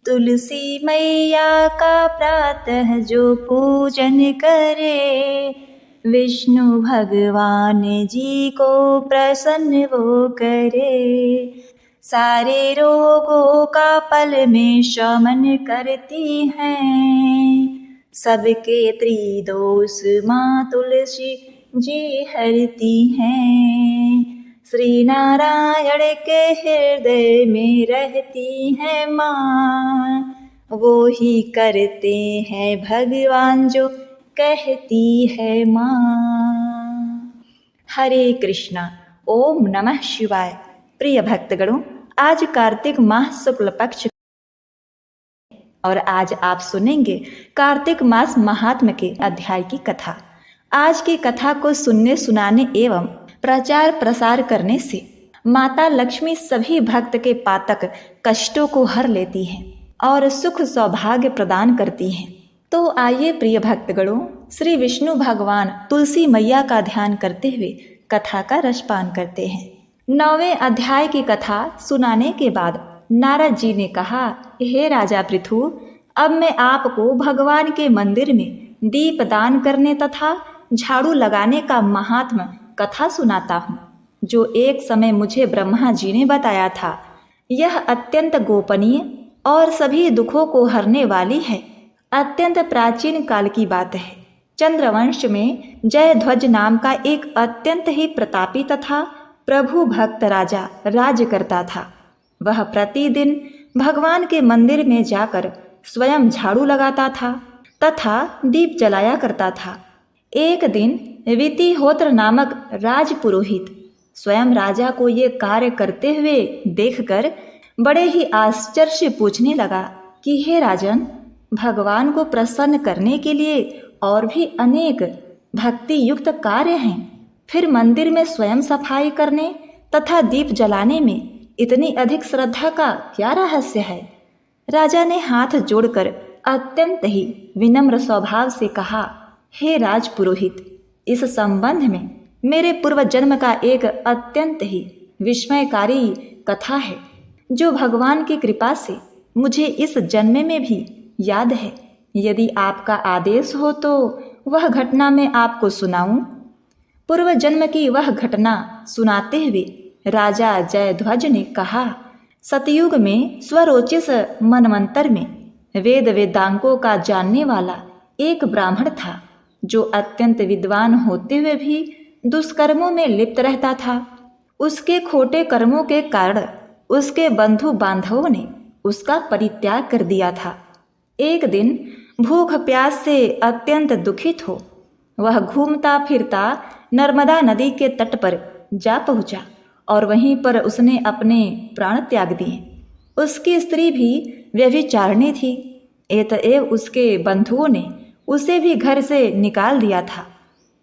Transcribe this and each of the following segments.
तुलसी मैया का प्रातः जो पूजन करे, विष्णु भगवान जी को प्रसन्न वो करे। सारे रोगों का पल में शमन करती हैं, सबके त्रिदोष माँ तुलसी जी हरती हैं। श्री नारायण के हृदय में रहती हैं माँ, वो ही करते हैं भगवान जो कहती है माँ। हरे कृष्णा। ओम नमः शिवाय। प्रिय भक्तगणों, आज कार्तिक माह शुक्ल पक्ष और आज आप सुनेंगे कार्तिक मास महात्म के अध्याय की कथा। आज की कथा को सुनने सुनाने एवं प्रचार प्रसार करने से माता लक्ष्मी सभी भक्त के पातक कष्टों को हर लेती हैं और सुख सौभाग्य प्रदान करती हैं। तो आइए प्रिय भक्तगणों, श्री विष्णु भगवान तुलसी मैया का ध्यान करते हुए कथा का रसपान करते हैं। 9वें अध्याय की कथा सुनाने के बाद नारद जी ने कहा, हे राजा पृथु, अब मैं आपको भगवान के मंदिर में दीप दान करने तथा झाड़ू लगाने का महात्म कथा सुनाता हूँ, जो एक समय मुझे ब्रह्मा जी ने बताया था। यह अत्यंत गोपनीय और सभी दुखों को हरने वाली है। अत्यंत प्राचीन काल की बात है। चंद्रवंश में जयध्वज नाम का एक अत्यंत ही प्रतापी तथा प्रभु भक्त राजा राज करता था। वह प्रतिदिन भगवान के मंदिर में जाकर स्वयं झाड़ू लगाता था तथा दीप जलाया करता था। एक दिन वितिहोत्र नामक राजपुरोहित स्वयं राजा को ये कार्य करते हुए देखकर बड़े ही आश्चर्य से पूछने लगा कि हे राजन, भगवान को प्रसन्न करने के लिए और भी अनेक भक्ति युक्त कार्य हैं, फिर मंदिर में स्वयं सफाई करने तथा दीप जलाने में इतनी अधिक श्रद्धा का क्या रहस्य है? राजा ने हाथ जोड़कर अत्यंत ही विनम्र स्वभाव से कहा, हे राजपुरोहित, इस संबंध में मेरे पूर्व जन्म का एक अत्यंत ही विस्मयकारी कथा है, जो भगवान की कृपा से मुझे इस जन्म में भी याद है। यदि आपका आदेश हो तो वह घटना मैं आपको सुनाऊं। पूर्व जन्म की वह घटना सुनाते हुए राजा जयध्वज ने कहा, सतयुग में स्वरोचिष मनवंतर में वेद वेदांगों का जानने वाला एक ब्राह्मण था, जो अत्यंत विद्वान होते हुए भी दुष्कर्मों में लिप्त रहता था। उसके खोटे कर्मों के कारण उसके बंधु बांधवों ने उसका परित्याग कर दिया था। एक दिन भूख प्यास से अत्यंत दुखित हो वह घूमता फिरता नर्मदा नदी के तट पर जा पहुंचा और वहीं पर उसने अपने प्राण त्याग दिए। उसकी स्त्री भी व्यभिचारिणी थी। एतएव उसके बंधुओं ने उसे भी घर से निकाल दिया था।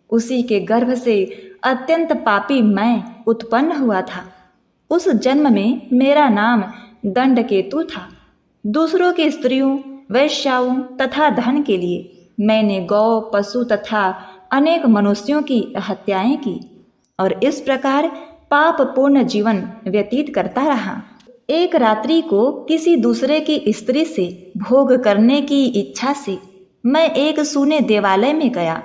उसी के गर्भ से अत्यंत पापी मैं उत्पन्न हुआ था। उस जन्म में मेरा नाम दंडकेतु था। दूसरों की स्त्रियों, वैश्याओं तथा धन के लिए मैंने गौ, पशु तथा अनेक मनुष्यों की हत्याएं की और इस प्रकार पाप पूर्ण जीवन व्यतीत करता रहा। एक रात्रि को किसी दूसरे की स्त्री से भोग करने की इच्छा से मैं एक सूने देवालय में गया।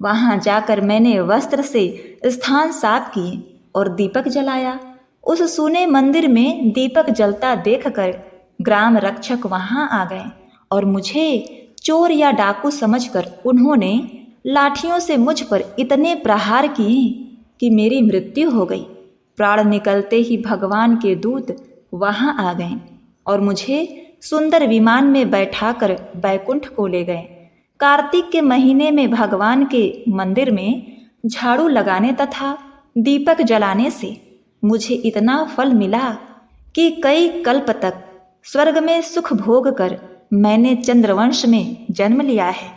वहां जाकर मैंने वस्त्र से स्थान साफ किए और दीपक जलाया। उस सूने मंदिर में दीपक जलता देखकर ग्राम रक्षक वहां आ गए और मुझे चोर या डाकू समझकर उन्होंने लाठियों से मुझ पर इतने प्रहार किए कि मेरी मृत्यु हो गई। प्राण निकलते ही भगवान के दूत वहां आ गए और मुझे सुंदर विमान में बैठाकर बैकुंठ को ले गए। कार्तिक के महीने में भगवान के मंदिर में झाड़ू लगाने तथा दीपक जलाने से मुझे इतना फल मिला कि कई कल्प तक स्वर्ग में सुख भोग कर मैंने चंद्रवंश में जन्म लिया है।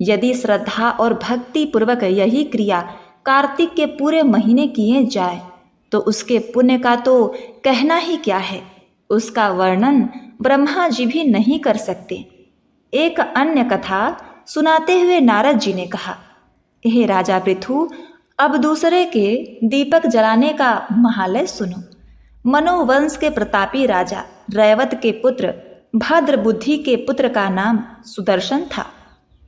यदि श्रद्धा और भक्ति पूर्वक यही क्रिया कार्तिक के पूरे महीने किए जाए तो उसके पुण्य का तो कहना ही क्या है, उसका वर्णन ब्रह्मा जी भी नहीं कर सकते। एक अन्य कथा सुनाते हुए नारद जी ने कहा, हे राजा पृथु, अब दूसरे के दीपक जलाने का महालय सुनो। मनोवंश के प्रतापी राजा रैवत के पुत्र भद्र बुद्धि के पुत्र का नाम सुदर्शन था।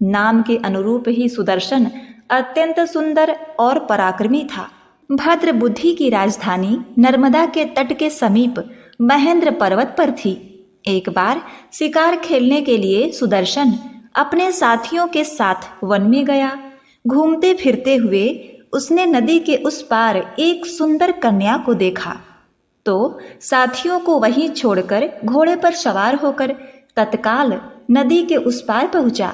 नाम के अनुरूप ही सुदर्शन अत्यंत सुंदर और पराक्रमी था। भद्र बुद्धि की राजधानी नर्मदा के तट के समीप महेंद्र पर्वत पर थी। एक बार शिकार खेलने के लिए सुदर्शन अपने साथियों के साथ वन में गया। घूमते फिरते हुए उसने नदी के उस पार एक सुंदर कन्या को देखा तो साथियों को वहीं छोड़कर घोड़े पर सवार होकर तत्काल नदी के उस पार पहुंचा।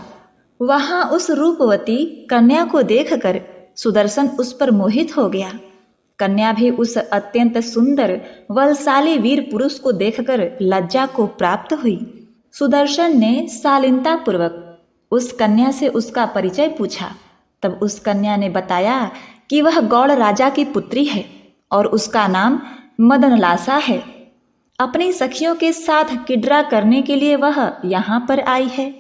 वहां उस रूपवती कन्या को देखकर सुदर्शन उस पर मोहित हो गया। कन्या भी उस अत्यंत सुंदर बलशाली वीर पुरुष को देखकर लज्जा को प्राप्त हुई। सुदर्शन ने शालीनता पूर्वक उस कन्या से उसका परिचय पूछा। तब उस कन्या ने बताया कि वह गौड़ राजा की पुत्री है और उसका नाम मदनलासा है। अपनी सखियों के साथ किडरा करने के लिए वह यहाँ पर आई है।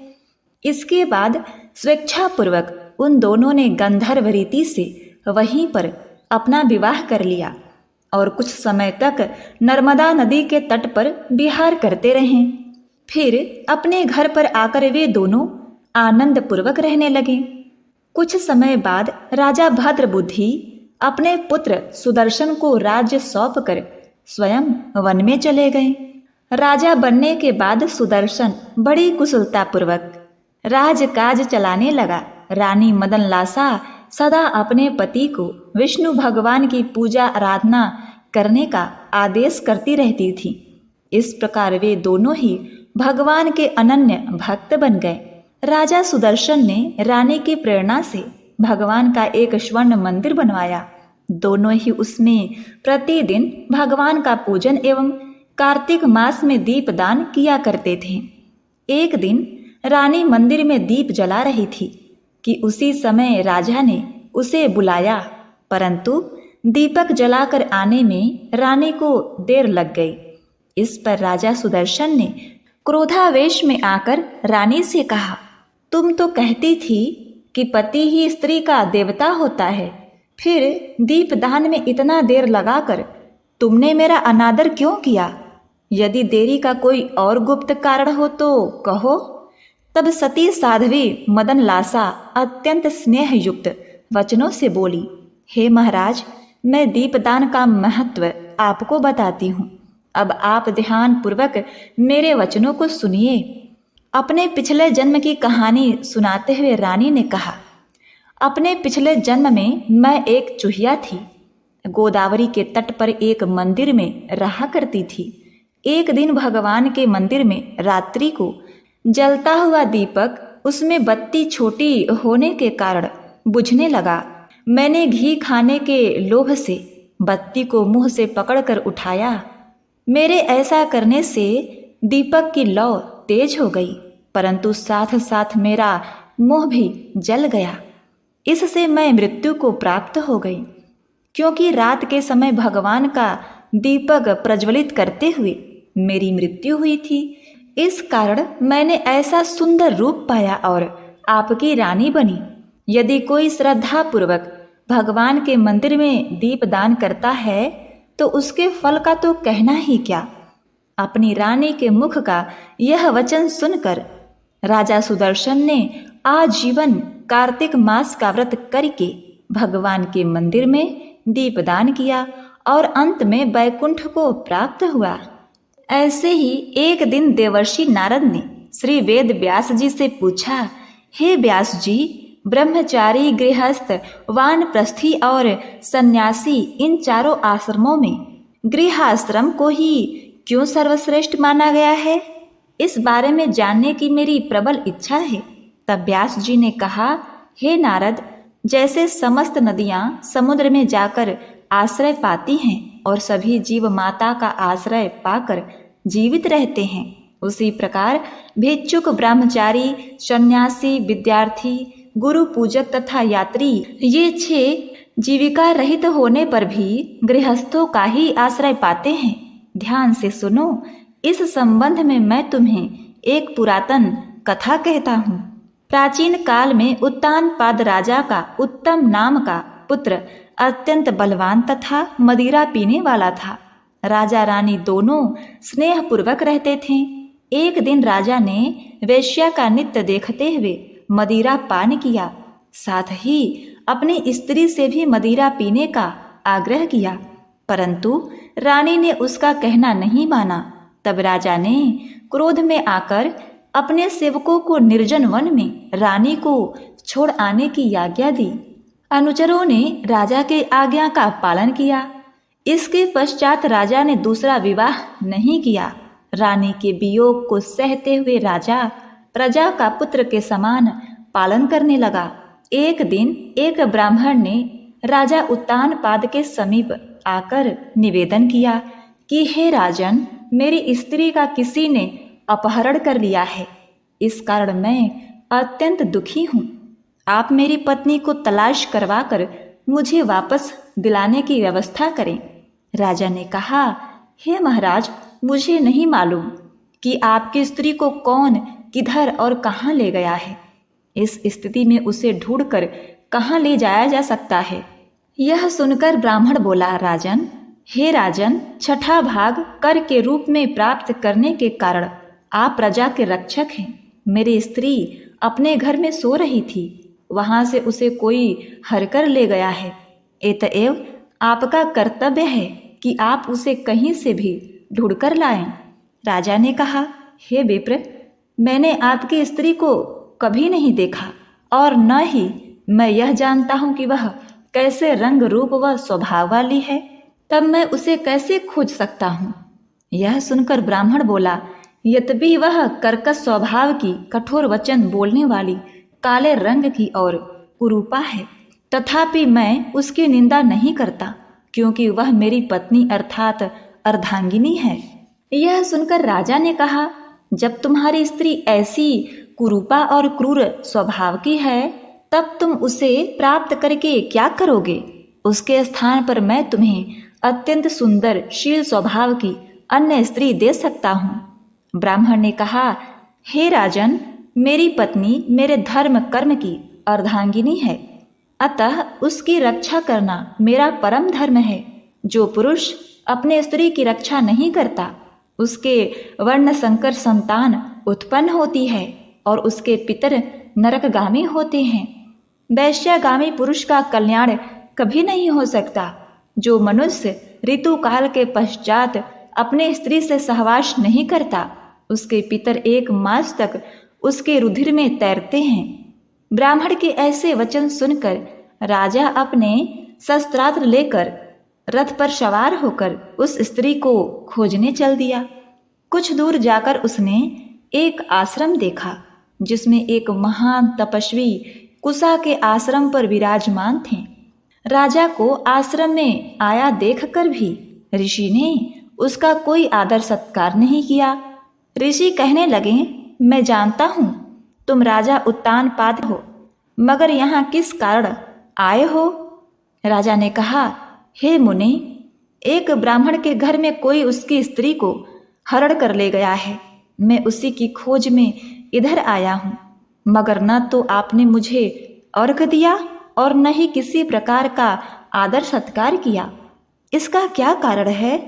इसके बाद स्वेच्छापूर्वक उन दोनों ने गंधर्व रीति से वहीं पर अपना विवाह कर लिया और कुछ समय तक नर्मदा नदी के तट पर विहार करते रहे। फिर अपने घर पर आकर वे दोनों आनंद पूर्वक रहने लगे। कुछ समय बाद राजा भद्रबुद्धि अपने पुत्र सुदर्शन को राज्य सौंपकर स्वयं वन में चले गए। राजा बनने के बाद सुदर्शन बड़ी कुशलतापूर्वक राजकाज चलाने लगा। रानी मदनलासा सदा अपने पति को विष्णु भगवान की पूजा आराधना करने का आदेश करती रहती थी। इस प्रकार वे दोनों ही भगवान के अनन्य भक्त बन गए। राजा सुदर्शन ने रानी की प्रेरणा से भगवान का एक स्वर्ण मंदिर बनवाया। दोनों ही उसमें प्रतिदिन भगवान का पूजन एवं कार्तिक मास में दीपदान किया करते थे। एक दिन रानी मंदिर में दीप जला रही थी कि उसी समय राजा ने उसे बुलाया, परंतु दीपक जलाकर आने में रानी को देर लग गई। इस पर राजा सुदर्शन ने क्रोधावेश में आकर रानी से कहा, तुम तो कहती थी कि पति ही स्त्री का देवता होता है, फिर दीपदान में इतना देर लगाकर तुमने मेरा अनादर क्यों किया? यदि देरी का कोई और गुप्त कारण हो तो कहो। तब सती साध्वी मदनलासा अत्यंत स्नेहयुक्त वचनों से बोली, हे महाराज, मैं दीपदान का महत्व आपको बताती हूँ। अब आप ध्यान पूर्वक मेरे वचनों को सुनिए। अपने पिछले जन्म की कहानी सुनाते हुए रानी ने कहा, अपने पिछले जन्म में मैं एक चूहिया थी। गोदावरी के तट पर एक मंदिर में रहा करती थी। एक दिन भगवान के मंदिर में रात्रि को जलता हुआ दीपक उसमें बत्ती छोटी होने के कारण बुझने लगा। मैंने घी खाने के लोभ से बत्ती को मुंह से पकड़कर उठाया। मेरे ऐसा करने से दीपक की लौ तेज हो गई, परंतु साथ साथ मेरा मुंह भी जल गया। इससे मैं मृत्यु को प्राप्त हो गई, क्योंकि रात के समय भगवान का दीपक प्रज्वलित करते हुए मेरी मृत्यु हुई थी। इस कारण मैंने ऐसा सुंदर रूप पाया और आपकी रानी बनी। यदि कोई श्रद्धा पूर्वक भगवान के मंदिर में दीपदान करता है तो उसके फल का तो कहना ही क्या। अपनी रानी के मुख का यह वचन सुनकर राजा सुदर्शन ने आजीवन कार्तिक मास का व्रत करके भगवान के मंदिर में दीपदान किया और अंत में वैकुंठ को प्राप्त हुआ। ऐसे ही एक दिन देवर्षि नारद ने श्री वेद व्यास जी से पूछा, हे व्यास जी, ब्रह्मचारी, गृहस्थ, वानप्रस्थी और सन्यासी इन चारों आश्रमों में गृहाश्रम को ही क्यों सर्वश्रेष्ठ माना गया है? इस बारे में जानने की मेरी प्रबल इच्छा है। तब व्यास जी ने कहा, हे नारद, जैसे समस्त नदियां समुद्र में जाकर आश्रय पाती हैं और सभी जीव माता का आश्रय पाकर जीवित रहते हैं, उसी प्रकार भिक्षुक, ब्रह्मचारी, सन्यासी, विद्यार्थी, गुरु पूजक तथा यात्री ये 6 जीविका रहित होने पर भी गृहस्थों का ही आश्रय पाते हैं। ध्यान से सुनो। इस संबंध में मैं तुम्हें एक पुरातन कथा कहता हूँ। प्राचीन काल में उत्तानपाद राजा का उत्तम नाम का पुत्र अत्यंत बलवान तथा मदिरा पीने वाला था। राजा रानी दोनों स्नेहपूर्वक रहते थे। एक दिन राजा ने वेश्या का नृत्य देखते हुए मदिरा पान किया, साथ ही अपनी स्त्री से भी मदिरा पीने का आग्रह किया, परंतु रानी ने उसका कहना नहीं माना। तब राजा ने क्रोध में आकर अपने सेवकों को निर्जन वन में रानी को छोड़ आने की आज्ञा दी। अनुचरों ने राजा के आज्ञा का पालन किया। इसके पश्चात राजा ने दूसरा विवाह नहीं किया। रानी के वियोग को सहते हुए राजा प्रजा का पुत्र के समान पालन करने लगा। एक दिन एक ब्राह्मण ने राजा उत्तानपाद के समीप आकर निवेदन किया कि हे राजन, मेरी स्त्री का किसी ने अपहरण कर लिया है। इस कारण मैं अत्यंत दुखी हूँ। आप मेरी पत्नी को तलाश करवाकर मुझे वापस दिलाने की व्यवस्था करें। राजा ने कहा, हे महाराज, मुझे नहीं मालूम कि आपकी स्त्री को कौन किधर और कहाँ ले गया है। इस स्थिति में उसे ढूंढकर कहाँ ले जाया जा सकता है। यह सुनकर ब्राह्मण बोला, राजन, हे राजन, छठा भाग कर के रूप में प्राप्त करने के कारण आप प्रजा के रक्षक हैं। मेरी स्त्री अपने घर में सो रही थी, वहां से उसे कोई हरकर ले गया है। एतएव आपका कर्तव्य है कि आप उसे कहीं से भी ढूंढकर लाएं। राजा ने कहा, हे विप्र, मैंने आपकी स्त्री को कभी नहीं देखा और न ही मैं यह जानता हूं कि वह कैसे रंग रूप व स्वभाव वाली है, तब मैं उसे कैसे खोज सकता हूँ। यह सुनकर ब्राह्मण बोला, यद्यपि वह कर्कश स्वभाव की, कठोर वचन बोलने वाली, काले रंग की और कुरूपा है, तथापि मैं उसकी निंदा नहीं करता, क्योंकि वह मेरी पत्नी अर्थात अर्धांगिनी है। यह सुनकर राजा ने कहा, जब तुम्हारी स्त्री ऐसी कुरूपा और क्रूर स्वभाव की है, तब तुम उसे प्राप्त करके क्या करोगे? उसके स्थान पर मैं तुम्हें अत्यंत सुंदर शील स्वभाव की अन्य स्त्री दे सकता हूँ। ब्राह्मण ने कहा, हे राजन, मेरी पत्नी मेरे धर्म कर्म की अर्धांगिनी है, अतः उसकी रक्षा करना मेरा परम धर्म है। जो पुरुष अपने स्त्री की रक्षा नहीं करता, उसके वर्ण संकर संतान उत्पन्न होती है और उसके पितर नरकगामी होते हैं। वैश्यागामी पुरुष का कल्याण कभी नहीं हो सकता। जो मनुष्य ऋतु काल के पश्चात अपने स्त्री से सहवास नहीं करता, उसके पितर 1 मास तक उसके रुधिर में तैरते हैं। ब्राह्मण के ऐसे वचन सुनकर राजा अपने शस्त्रास्त्र लेकर रथ पर सवार होकर उस स्त्री को खोजने चल दिया। कुछ दूर जाकर उसने एक आश्रम देखा, जिसमें एक महान तपस्वी कुशा के आश्रम पर विराजमान थे। राजा को आश्रम में आया देखकर भी ऋषि ने उसका कोई आदर सत्कार नहीं किया। ऋषि कहने लगे, मैं जानता हूँ तुम राजा उत्तानपाद हो, मगर यहाँ किस कारण आए हो? राजा ने कहा, हे मुनि, एक ब्राह्मण के घर में कोई उसकी स्त्री को हरण कर ले गया है। मैं उसी की खोज में इधर आया हूँ, मगर न तो आपने मुझे अर्घ्य दिया और न ही किसी प्रकार का आदर सत्कार किया। इसका क्या कारण है?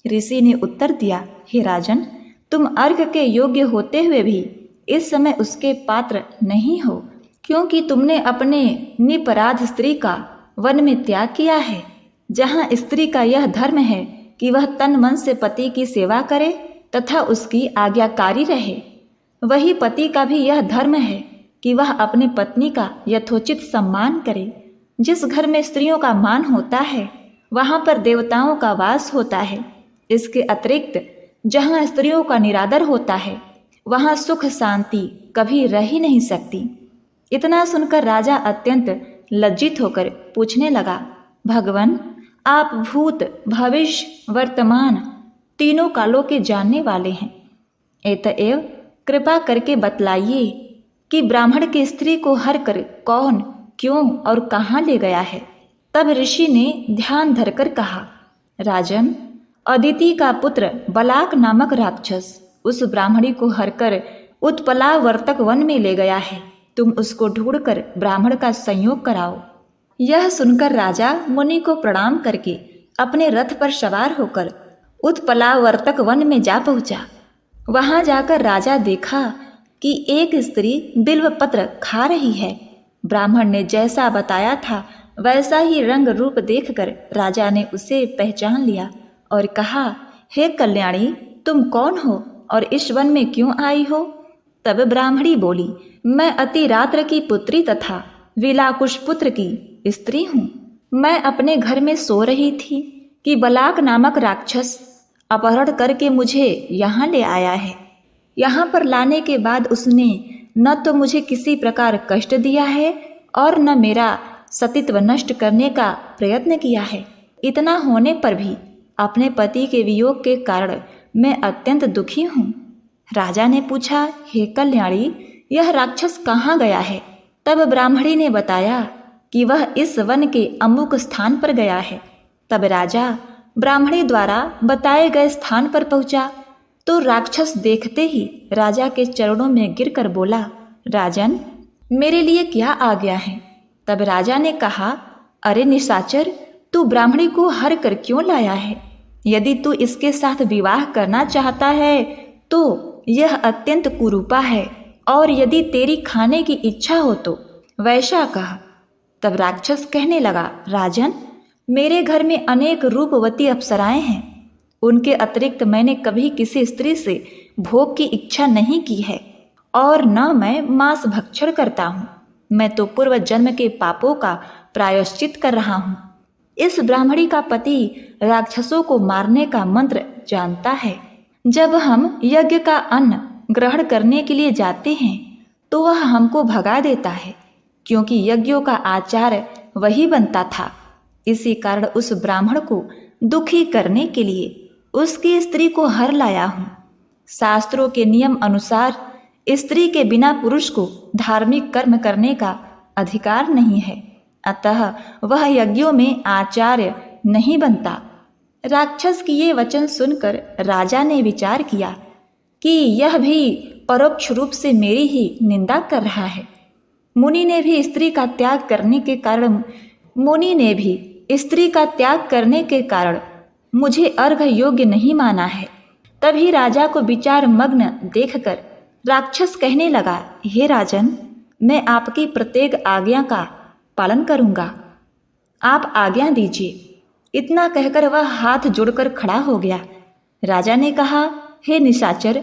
ऋषि ने उत्तर दिया, हे राजन, तुम अर्घ्य के योग्य होते हुए भी इस समय उसके पात्र नहीं हो, क्योंकि तुमने अपने निपराध स्त्री का वन में त्याग किया है, जहाँ स्त्री का यह धर्म है कि वह तन मन से पति की सेवा करे तथा उसकी आज्ञाकारी रहे। वही पति का भी यह धर्म है कि वह अपनी पत्नी का यथोचित सम्मान करे। जिस घर में स्त्रियों का मान होता है, वहाँ पर देवताओं का वास होता है। इसके अतिरिक्त जहाँ स्त्रियों का निरादर होता है, वहाँ सुख शांति कभी रह ही नहीं सकती। इतना सुनकर राजा अत्यंत लज्जित होकर पूछने लगा, भगवान, आप भूत, भविष्य, वर्तमान तीनों कालों के जानने वाले हैं। एतएव कृपा करके बतलाइए कि ब्राह्मण की स्त्री को हर कर कौन, क्यों और कहाँ ले गया है। तब ऋषि ने ध्यान धरकर कहा, राजन, अदिति का पुत्र बलाक नामक राक्षस उस ब्राह्मणी को हरकर उत्पलावर्तक वन में ले गया है। तुम उसको ढूंढकर ब्राह्मण का संयोग कराओ। यह सुनकर राजा मुनि को प्रणाम करके अपने रथ पर सवार होकर उत्पलावर्तक वन में जा पहुंचा। वहां जाकर राजा देखा कि एक स्त्री बिल्व पत्र खा रही है। ब्राह्मण ने जैसा बताया था वैसा ही रंग रूप देखकर राजा ने उसे पहचान लिया और कहा, हे कल्याणी, तुम कौन हो और इस वन में क्यों आई हो? तब ब्राह्मणी बोली, मैं अति रात्र की पुत्री तथा विलाकुश पुत्र की स्त्री हूँ। मैं अपने घर में सो रही थी कि बलाक नामक राक्षस अपहरण करके मुझे यहाँ ले आया है। यहाँ पर लाने के बाद उसने न तो मुझे किसी प्रकार कष्ट दिया है और न मेरा सतीत्व नष्ट करने का प्रयत्न किया है। इतना होने पर भी अपने पति के वियोग के कारण मैं अत्यंत दुखी हूँ। राजा ने पूछा, हे कल्याणी, यह राक्षस कहाँ गया है? तब ब्राह्मणी ने बताया कि वह इस वन के अमुक स्थान पर गया है। तब राजा ब्राह्मणी द्वारा बताए गए स्थान पर पहुंचा तो राक्षस देखते ही राजा के चरणों में गिरकर बोला, राजन, मेरे लिए क्या आज्ञा है? तब राजा ने कहा, अरे निशाचर, तू ब्राह्मणी को हर कर क्यों लाया है? यदि तू इसके साथ विवाह करना चाहता है तो यह अत्यंत कुरूपा है, और यदि तेरी खाने की इच्छा हो तो वैसा कह। तब राक्षस कहने लगा, राजन, मेरे घर में अनेक रूपवती अप्सराएं हैं। उनके अतिरिक्त मैंने कभी किसी स्त्री से भोग की इच्छा नहीं की है और न मैं मांस भक्षण करता हूँ। मैं तो पूर्व जन्म के पापों का प्रायश्चित कर रहा हूँ। इस ब्राह्मणी का पति राक्षसों को मारने का मंत्र जानता है। जब हम यज्ञ का अन्न ग्रहण करने के लिए जाते हैं तो वह हमको भगा देता है, क्योंकि यज्ञों का आचार वही बनता था। इसी कारण उस ब्राह्मण को दुखी करने के लिए उसकी स्त्री को हर लाया हूँ। शास्त्रों के नियम अनुसार स्त्री के बिना पुरुष को धार्मिक कर्म करने का अधिकार नहीं है, अतः वह यज्ञों में आचार्य नहीं बनता। राक्षस की ये वचन सुनकर राजा ने विचार किया कि यह भी परोक्ष रूप से मेरी ही निंदा कर रहा है। मुनि ने भी स्त्री का त्याग करने के कारण मुझे अर्घ योग्य नहीं माना है। तभी राजा को विचार मग्न देखकर राक्षस कहने लगा, हे राजन, मैं आपकी प्रत्येक आज्ञा का पालन करूंगा, आप आज्ञा दीजिए। इतना कहकर वह हाथ जोड़कर खड़ा हो गया। राजा ने कहा, हे निशाचर,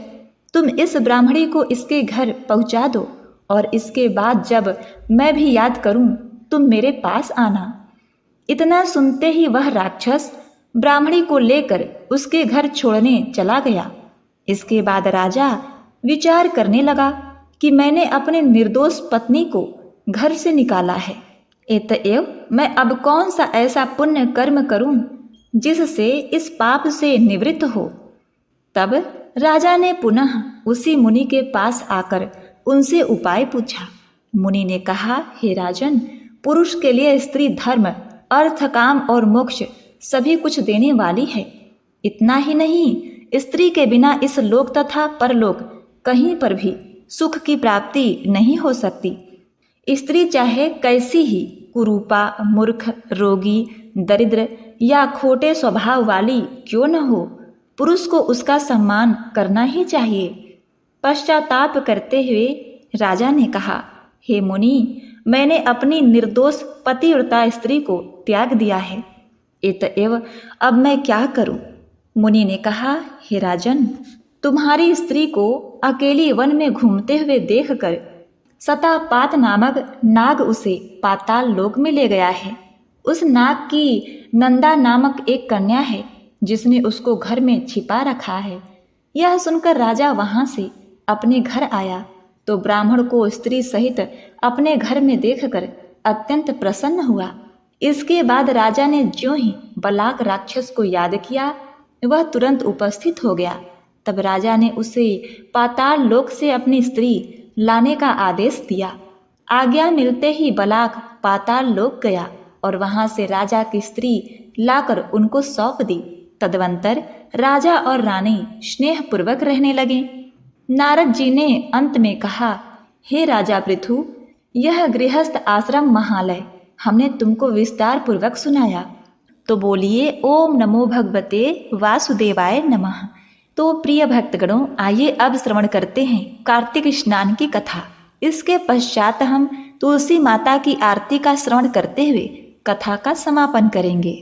तुम इस ब्राह्मणी को इसके घर पहुंचा दो और इसके बाद जब मैं भी याद करूं तुम मेरे पास आना। इतना सुनते ही वह राक्षस ब्राह्मणी को लेकर उसके घर छोड़ने चला गया। इसके बाद राजा विचार करने लगा कि मैंने अपने निर्दोष पत्नी को घर से निकाला है, अतएव मैं अब कौन सा ऐसा पुण्य कर्म करूं जिससे इस पाप से निवृत्त हो। तब राजा ने पुनः उसी मुनि के पास आकर उनसे उपाय पूछा। मुनि ने कहा, हे राजन, पुरुष के लिए स्त्री धर्म, अर्थ, काम और मोक्ष सभी कुछ देने वाली है। इतना ही नहीं, स्त्री के बिना इस लोक तथा परलोक कहीं पर भी सुख की प्राप्ति नहीं हो सकती। स्त्री चाहे कैसी ही कुरूपा, मूर्ख, रोगी, दरिद्र या खोटे स्वभाव वाली क्यों न हो, पुरुष को उसका सम्मान करना ही चाहिए। पश्चाताप करते हुए राजा ने कहा, हे मुनि, मैंने अपनी निर्दोष पतिव्रता स्त्री को त्याग दिया है, अतएव अब मैं क्या करूं? मुनि ने कहा, हे राजन, तुम्हारी स्त्री को अकेली वन में घूमते हुए देखकर सतापात नामक नाग उसे पाताल लोक में ले गया है। उस नाग की नंदा नामक एक कन्या है जिसने उसको घर में छिपा रखा है। यह सुनकर राजा वहां से अपने घर आया तो ब्राह्मण को स्त्री सहित अपने घर में देखकर अत्यंत प्रसन्न हुआ। इसके बाद राजा ने ज्यों ही बलाक राक्षस को याद किया, वह तुरंत उपस्थित हो गया। तब राजा ने उसे पाताल लोक से अपनी स्त्री लाने का आदेश दिया। आज्ञा मिलते ही बलाक पाताल लोक गया और वहां से राजा की स्त्री लाकर उनको सौंप दी। तदवंतर राजा और रानी स्नेहपूर्वक रहने लगे। नारद जी ने अंत में कहा, हे राजा पृथु, यह गृहस्थ आश्रम महालय हमने तुमको विस्तार पूर्वक सुनाया, तो बोलिए ओम नमो भगवते वासुदेवाय नमः। तो प्रिय भक्तगणों, आइए अब श्रवण करते हैं कार्तिक स्नान की कथा। इसके पश्चात हम तुलसी माता की आरती का श्रवण करते हुए कथा का समापन करेंगे।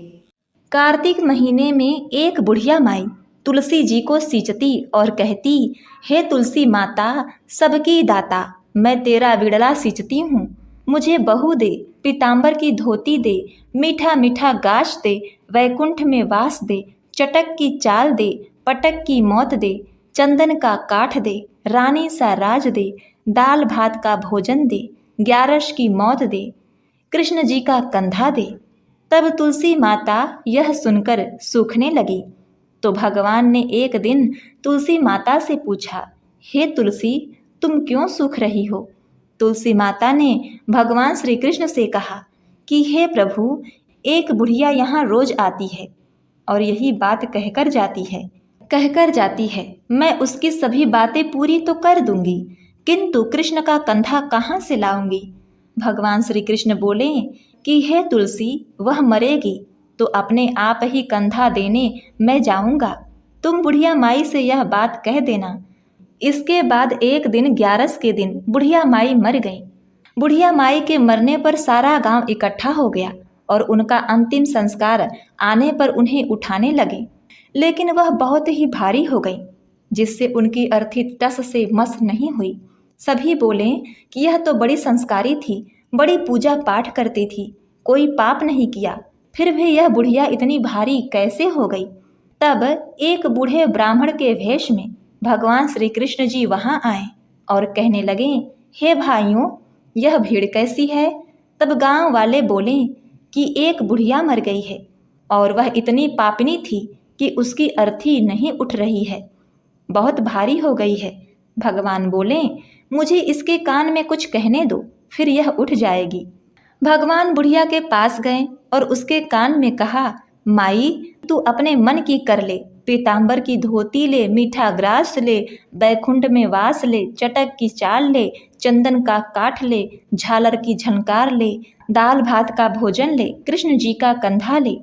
कार्तिक महीने में एक बुढ़िया माई तुलसी जी को सींचती और कहती, हे तुलसी माता सबकी दाता, मैं तेरा बिड़ला सींचती हूँ, मुझे बहू दे, पीताम्बर की धोती दे, मीठा मीठा गाश दे, वैकुंठ में वास दे, चटक की चाल दे, पटक की मौत दे, चंदन का काठ दे, रानी सा राज दे, दाल भात का भोजन दे, 11 की मौत दे, कृष्ण जी का कंधा दे। तब तुलसी माता यह सुनकर सूखने लगी। तो भगवान ने एक दिन तुलसी माता से पूछा, हे तुलसी, तुम क्यों सूख रही हो? तुलसी माता ने भगवान श्री कृष्ण से कहा कि हे प्रभु, एक बुढ़िया यहाँ रोज आती है और यही बात कहकर जाती है। मैं उसकी सभी बातें पूरी तो कर दूंगी, किंतु कृष्ण का कंधा कहाँ से लाऊंगी? भगवान श्री कृष्ण बोले कि हे तुलसी, वह मरेगी तो अपने आप ही कंधा देने मैं जाऊंगा, तुम बुढ़िया माई से यह बात कह देना। इसके बाद एक दिन 11 के दिन बुढ़िया माई मर गई। बुढ़िया माई के मरने पर सारा गांव इकट्ठा हो गया और उनका अंतिम संस्कार आने पर उन्हें उठाने लगे, लेकिन वह बहुत ही भारी हो गई, जिससे उनकी अर्थी टस से मस नहीं हुई। सभी बोले कि यह तो बड़ी संस्कारी थी, बड़ी पूजा पाठ करती थी, कोई पाप नहीं किया, फिर भी यह बुढ़िया इतनी भारी कैसे हो गई? तब एक बूढ़े ब्राह्मण के वेश में भगवान श्री कृष्ण जी वहाँ आए और कहने लगे, हे भाइयों, यह भीड़ कैसी है? तब गांव वाले बोले कि एक बुढ़िया मर गई है और वह इतनी पापिनी थी कि उसकी अर्थी नहीं उठ रही है, बहुत भारी हो गई है। भगवान बोले, मुझे इसके कान में कुछ कहने दो, फिर यह उठ जाएगी। भगवान बुढ़िया के पास गए और उसके कान में कहा, माई, तू अपने मन की कर ले, पीताम्बर की धोती ले, मीठा ग्रास ले, बैकुंठ में वास ले, चटक की चाल ले, चंदन का काठ ले, झालर की झनकार ले, दाल भात का भोजन ले, कृष्ण जी का कंधा ले।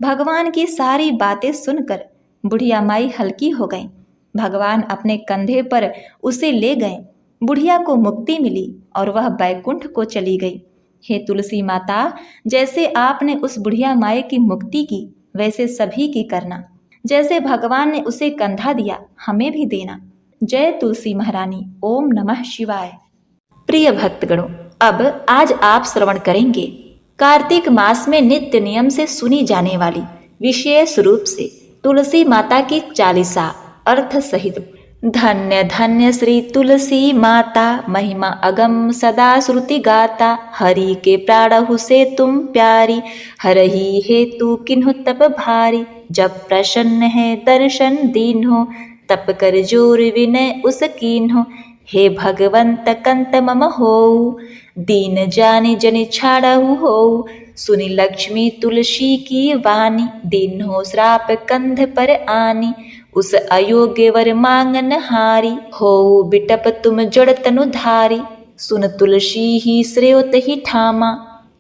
भगवान की सारी बातें सुनकर बुढ़िया माई हल्की हो गई। भगवान अपने कंधे पर उसे ले गए। बुढ़िया को मुक्ति मिली और वह बैकुंठ को चली गई। हे तुलसी माता, जैसे आपने उस बुढ़िया माई की मुक्ति की, वैसे सभी की करना। जैसे भगवान ने उसे कंधा दिया, हमें भी देना। जय तुलसी महारानी। ओम नमः शिवाय। प्रिय भक्तगणों, अब आज आप श्रवण करेंगे कार्तिक मास में नित्य नियम से सुनी जाने वाली विशेष रूप से तुलसी माता की चालीसा अर्थ सहित। धन्य धन्य श्री तुलसी माता, महिमा अगम सदा श्रुति गाता, हरि के प्राणहु से तुम प्यारी, हरहि हेतु किन्हु तप भारी, जब प्रसन्न है दर्शन दीन हो, तप कर जोर विनय उस कीन हो, हे भगवंत कंत मम हो, दीन जानि जनि छाड़हु हो, सुनि लक्ष्मी तुलसी की वाणी, दीन हो श्राप कंध पर आनी, उस अयोग्य वर मांगन हारी, हो बिटप तुम जड़ तनु धारी, सुन तुलसी ही श्रेयोत ही ठामा,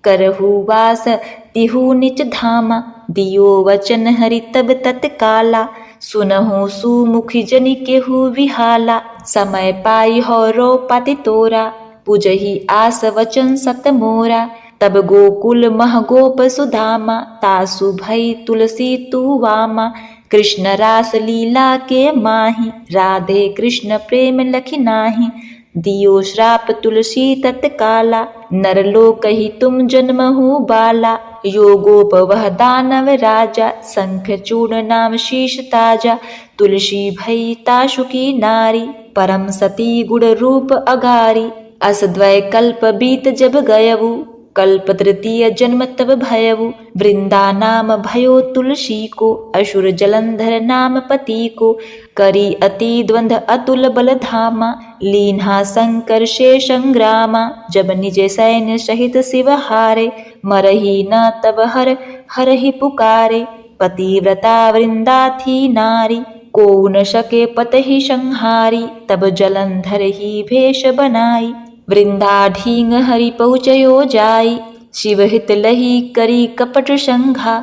करहु वास तिहु निच धामा, दियो वचन हरि तब तत्काला, सुनहु सुमुखी जनि केहु विहाला, समय पाई हो रो पाति तोरा, पूजहि आस वचन सत मोरा, तब गोकुल मह गोप सुधामा, तासु भई तुलसी तू वामा, कृष्ण रास लीला के माही, राधे कृष्ण प्रेम लखि नाही, दियो श्राप तुलसी तत्काला, नरलोक ही तुम जन्महु बाला, योगोप वह दानव राजा, शंख चूर्ण नाम शीश ताजा, तुलसी भई ताशु की नारी, परम सती गुण रूप अगारी, असद्वय कल्प बीत जब गयवु, कल्प तृतीय जन्म तब भयवु, वृंदा नाम भयो तुलसी को, असुर जलंधर नाम पति को, करी अति द्वंद अतुल बल धामा, लीन्हा शंकर से संग्रामा, जब निज सैन्य सहित शिव हारे, मरही न तब हर हर ही पुकारे, पतिव्रता वृंदा थी नारी, को न सके पत ही संहारी, तब जलंधर ही भेष बनाई, वृंदा ढींग हरि पहुँचयो जाई, शिव हित लही करी कपट संघा,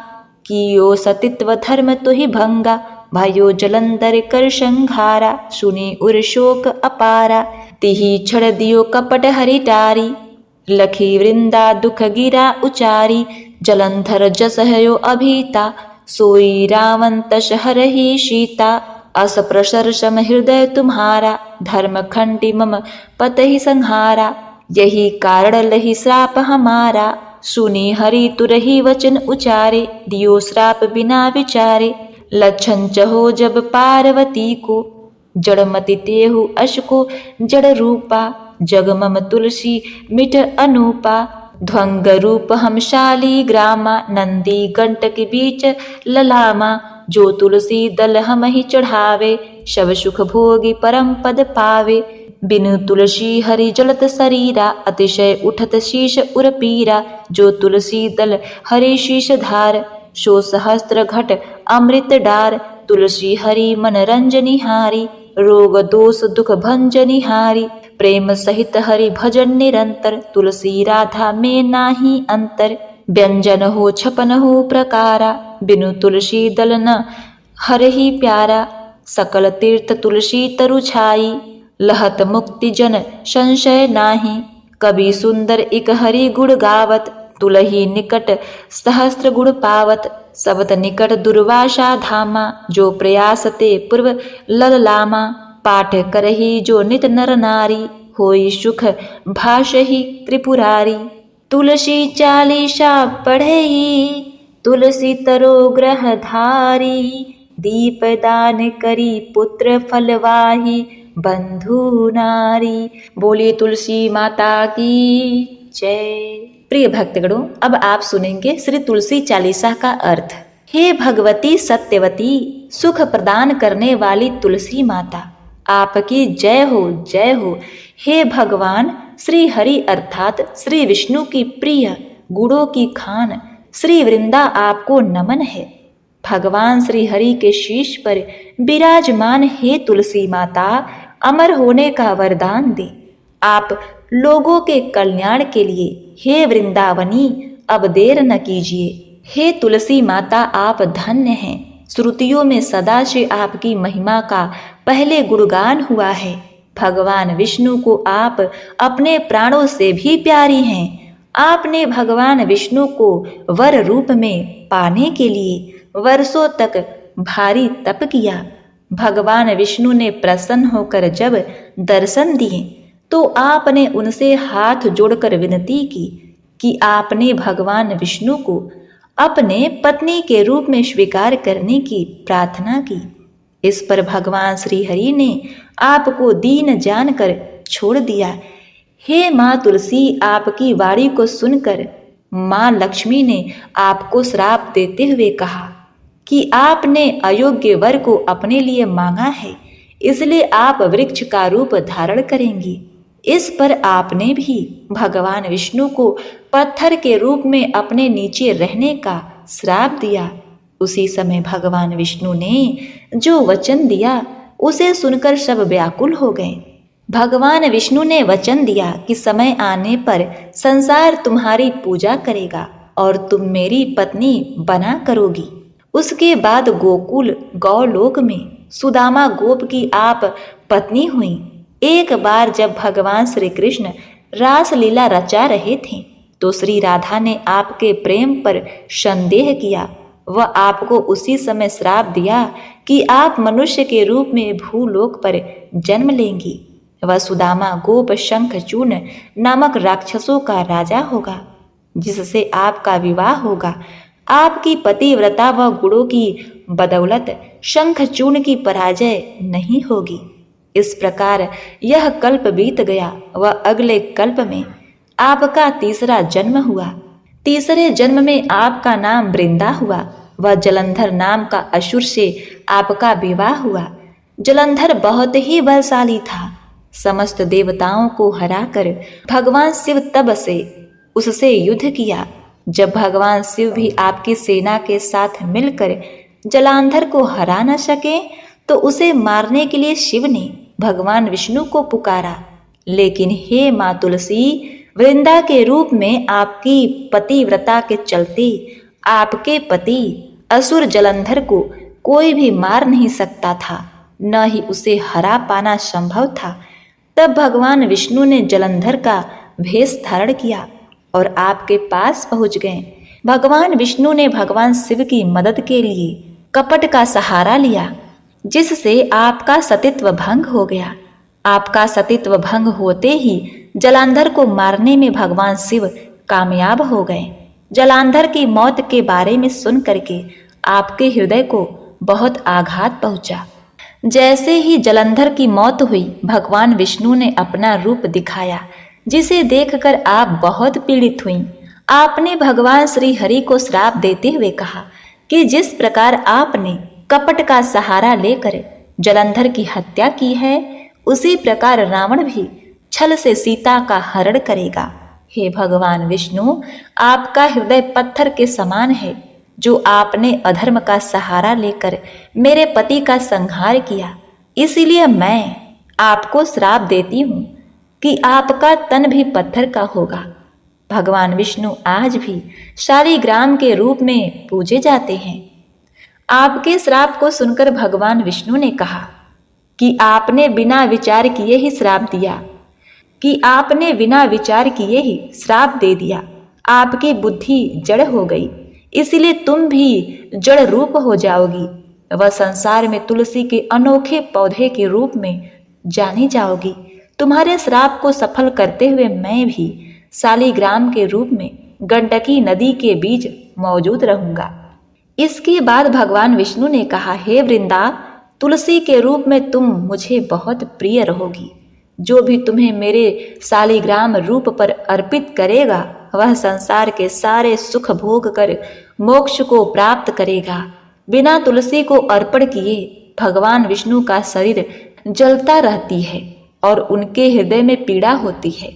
कियो सतित्व धर्म तुहि भंगा, भयो जलंधर कर संघारा, सुनी उर शोक अपारा। तिहि छड़ दियो कपट हरि टारी, लखी वृंदा दुख गिरा उचारी। जलंधर जस हयो अभीता, सोई रावण तस हरहि सीता। अस प्रसरसम हृदय तुम्हारा, धर्म खंडी मम पतहि संहारा। यही कारण लही श्राप हमारा, सुनी हरि तुरही वचन उचारे। दियो श्राप बिना विचारे, लक्षण चहो जब पार्वती को। जड़मति तेहु अश को जड़ रूपा, जग मम तुलसी मिट अनूपा। ध्वंग रूप हम शाली ग्रामा, नंदी गंटक बीच ललामा। जो तुलसी दल हम ही चढ़ावे, शव सुख भोगी परम पद पावे। बिनु तुलसी हरि जलत शरीरा, अतिशय उठत शीश उर पीरा। जो तुलसी दल हरि शीश धार, सो सहस्त्र घट अमृत डार। तुलसी हरि मन रंजनी हारी, रोग दोष दुख भंजनी हारी। प्रेम सहित हरि भजन निरंतर, तुलसी राधा में नाही अंतर। व्यंजन हो छपन हो प्रकारा, बिनु तुलसी दल न हरहि प्यारा। सकल तीर्थ तुलसी तरु छाई, लहत मुक्ति जन संशय नाही। कवि सुंदर इक हरि गुण गावत, तुलही निकट सहस्त्र गुण पावत। सबत निकट दुर्वासा धामा, जो प्रयास ते पूर्व लललामा। पाठ करही जो नित नर नारी, होई सुख भाषहि त्रिपुरारी। तुलसी चालीसा पढ़ई, तुलसी तरो ग्रह धारी। दीप दान करी पुत्र फलवाही, बंधु नारी। बोलिए तुलसी माता की जय। प्रिय भक्तगणों, अब आप सुनेंगे श्री तुलसी चालीसा का अर्थ। हे भगवती सत्यवती, सुख प्रदान करने वाली तुलसी माता, आपकी जय हो जय हो। हे भगवान श्री हरि अर्थात श्री विष्णु की प्रिय गुणों की खान श्री वृंदा आपको नमन है। भगवान श्री हरि के शीश पर विराजमान हे तुलसी माता, अमर होने का वरदान दे। आप लोगों के कल्याण के लिए हे वृंदावनी अब देर न कीजिए। हे तुलसी माता आप धन्य हैं। श्रुतियों में सदा से आपकी महिमा का पहले गुणगान हुआ है। भगवान विष्णु को आप अपने प्राणों से भी प्यारी हैं। आपने भगवान विष्णु को वर रूप में पाने के लिए वर्षों तक भारी तप किया। भगवान विष्णु ने प्रसन्न होकर जब दर्शन दिए तो आपने उनसे हाथ जोड़कर विनती की कि आपने भगवान विष्णु को अपने पत्नी के रूप में स्वीकार करने की प्रार्थना की। इस पर भगवान श्री हरि ने आपको दीन जानकर छोड़ दिया। हे माँ तुलसी, आपकी वाणी को सुनकर माँ लक्ष्मी ने आपको श्राप देते हुए कहा कि आपने अयोग्य वर को अपने लिए मांगा है, इसलिए आप वृक्ष का रूप धारण करेंगी। इस पर आपने भी भगवान विष्णु को पत्थर के रूप में अपने नीचे रहने का श्राप दिया। उसी समय भगवान विष्णु ने जो वचन दिया उसे सुनकर सब व्याकुल हो गए। भगवान विष्णु ने वचन दिया कि समय आने पर संसार तुम्हारी पूजा करेगा और तुम मेरी पत्नी बना करोगी। उसके बाद गोकुल गौलोक में सुदामा गोप की आप पत्नी हुई। एक बार जब भगवान श्री कृष्ण रास लीला रचा रहे थे तो श्री राधा ने आपके प्रेम पर संदेह किया। वह आपको उसी समय श्राप दिया कि आप मनुष्य के रूप में भूलोक पर जन्म लेंगी। वह सुदामा गोप शंखचूर्ण नामक राक्षसों का राजा होगा, जिससे आपका विवाह होगा। आपकी पतिव्रता व गुणों की बदौलत शंखचूर्ण की पराजय नहीं होगी। इस प्रकार यह कल्प बीत गया व अगले कल्प में आपका तीसरा जन्म हुआ। तीसरे जन्म में आपका नाम वृंदा हुआ व जलंधर नाम का असुर से आपका विवाह हुआ। जलंधर बहुत ही बलशाली था। समस्त देवताओं को हराकर भगवान शिव तब से उससे युद्ध किया। जब भगवान शिव भी आपकी सेना के साथ मिलकर जलंधर को हरा न सके तो उसे मारने के लिए शिव ने भगवान विष्णु को पुकारा। लेकिन हे माँ तुलसी, वृंदा के रूप में आपकी पतिव्रता के चलते आपके पति असुर जलंधर को कोई भी मार नहीं सकता था, न ही उसे हरा पाना संभव था। तब भगवान विष्णु ने जलंधर का भेष धारण किया और आपके पास पहुंच गए। भगवान विष्णु ने भगवान शिव की मदद के लिए कपट का सहारा लिया, जिससे आपका सतीत्व भंग हो गया। आपका सतीत्व भंग होते ही जलांधर को मारने में भगवान शिव कामयाब हो गए। जलांधर की मौत के बारे में सुन करके आपके हृदय को बहुत आघात पहुंचा। जैसे ही जलंधर की मौत हुई, भगवान विष्णु ने अपना रूप दिखाया, जिसे देखकर आप बहुत पीड़ित हुईं। आपने भगवान श्री हरि को श्राप देते हुए कहा कि जिस प्रकार आपने कपट का सहारा लेकर जलंधर की हत्या की है, उसी प्रकार रावण भी छल से सीता का हरण करेगा। हे भगवान विष्णु, आपका हृदय पत्थर के समान है, जो आपने अधर्म का सहारा लेकर मेरे पति का संहार किया। इसीलिए मैं आपको श्राप देती हूँ कि आपका तन भी पत्थर का होगा। भगवान विष्णु आज भी शालिग्राम के रूप में पूजे जाते हैं। आपके श्राप को सुनकर भगवान विष्णु ने कहा कि आपने बिना विचार किए ही श्राप दिया, श्राप दे दिया। आपकी बुद्धि जड़ हो गई, इसलिए तुम भी जड़ रूप हो जाओगी। वह संसार में तुलसी के अनोखे पौधे के रूप में जानी जाओगी। तुम्हारे श्राप को सफल करते हुए मैं भी शालिग्राम के रूप में गंडकी नदी के बीच मौजूद रहूंगा। इसके बाद भगवान विष्णु ने कहा, हे वृंदा, तुलसी के रूप में तुम मुझे बहुत प्रिय रहोगी। जो भी तुम्हें मेरे शालिग्राम रूप पर अर्पित करेगा, वह संसार के सारे सुख भोग कर मोक्ष को प्राप्त करेगा। बिना तुलसी को अर्पण किए भगवान विष्णु का शरीर जलता रहती है और उनके हृदय में पीड़ा होती है।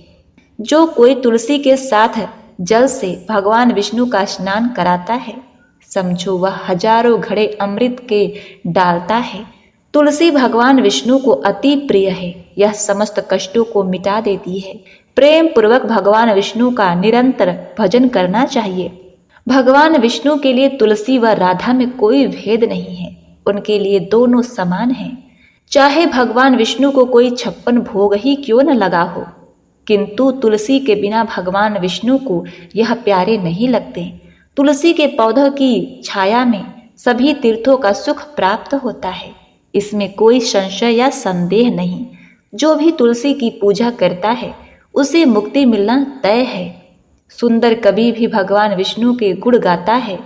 जो कोई तुलसी के साथ जल से भगवान विष्णु का स्नान कराता है, समझो वह हजारों घड़े अमृत के डालता है। तुलसी भगवान विष्णु को अति प्रिय है। यह समस्त कष्टों को मिटा देती है। प्रेम पूर्वक भगवान विष्णु का निरंतर भजन करना चाहिए। भगवान विष्णु के लिए तुलसी व राधा में कोई भेद नहीं है। उनके लिए दोनों समान हैं। चाहे भगवान विष्णु को कोई 56 भोग ही क्यों न लगा हो, किंतु तुलसी के बिना भगवान विष्णु को यह प्यारे नहीं लगते। तुलसी के पौधों की छाया में सभी तीर्थों का सुख प्राप्त होता है, इसमें कोई संशय या संदेह नहीं। जो भी तुलसी की पूजा करता है, उसे मुक्ति मिलना तय है। सुंदर कवि भी भगवान विष्णु के गुण गाता है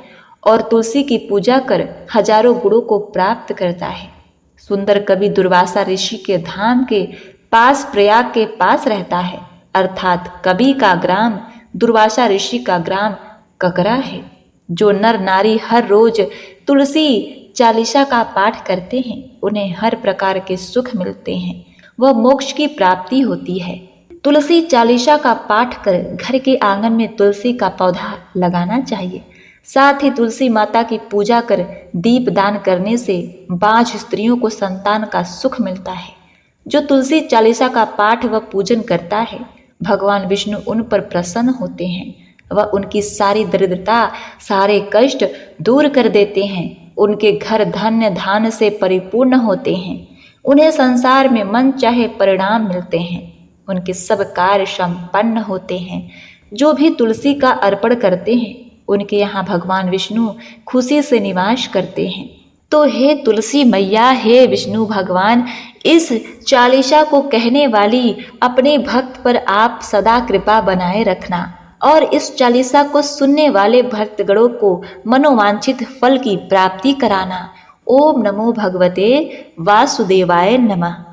और तुलसी की पूजा कर हजारों गुणों को प्राप्त करता है। सुंदर कवि दुर्वासा ऋषि के धाम के पास प्रयाग के पास रहता है, अर्थात कवि का ग्राम दुर्वासा ऋषि का ग्राम ककरा है। जो नर नारी हर रोज तुलसी चालीसा का पाठ करते हैं, उन्हें हर प्रकार के सुख मिलते हैं, वह मोक्ष की प्राप्ति होती है। तुलसी चालीसा का पाठ कर घर के आंगन में तुलसी का पौधा लगाना चाहिए। साथ ही तुलसी माता की पूजा कर दीप दान करने से बाँझ स्त्रियों को संतान का सुख मिलता है। जो तुलसी चालीसा का पाठ व पूजन करता है, भगवान विष्णु उन पर प्रसन्न होते हैं। वह उनकी सारी दरिद्रता, सारे कष्ट दूर कर देते हैं। उनके घर धन्य धान से परिपूर्ण होते हैं। उन्हें संसार में मन चाहे परिणाम मिलते हैं। उनके सब कार्य संपन्न होते हैं। जो भी तुलसी का अर्पण करते हैं, उनके यहाँ भगवान विष्णु खुशी से निवास करते हैं। तो हे तुलसी मैया, हे विष्णु भगवान, इस चालीसा को कहने वाली अपने भक्त पर आप सदा कृपा बनाए रखना और इस चालीसा को सुनने वाले भक्तगणों को मनोवांछित फल की प्राप्ति कराना। ओम नमो भगवते वासुदेवाय नमः।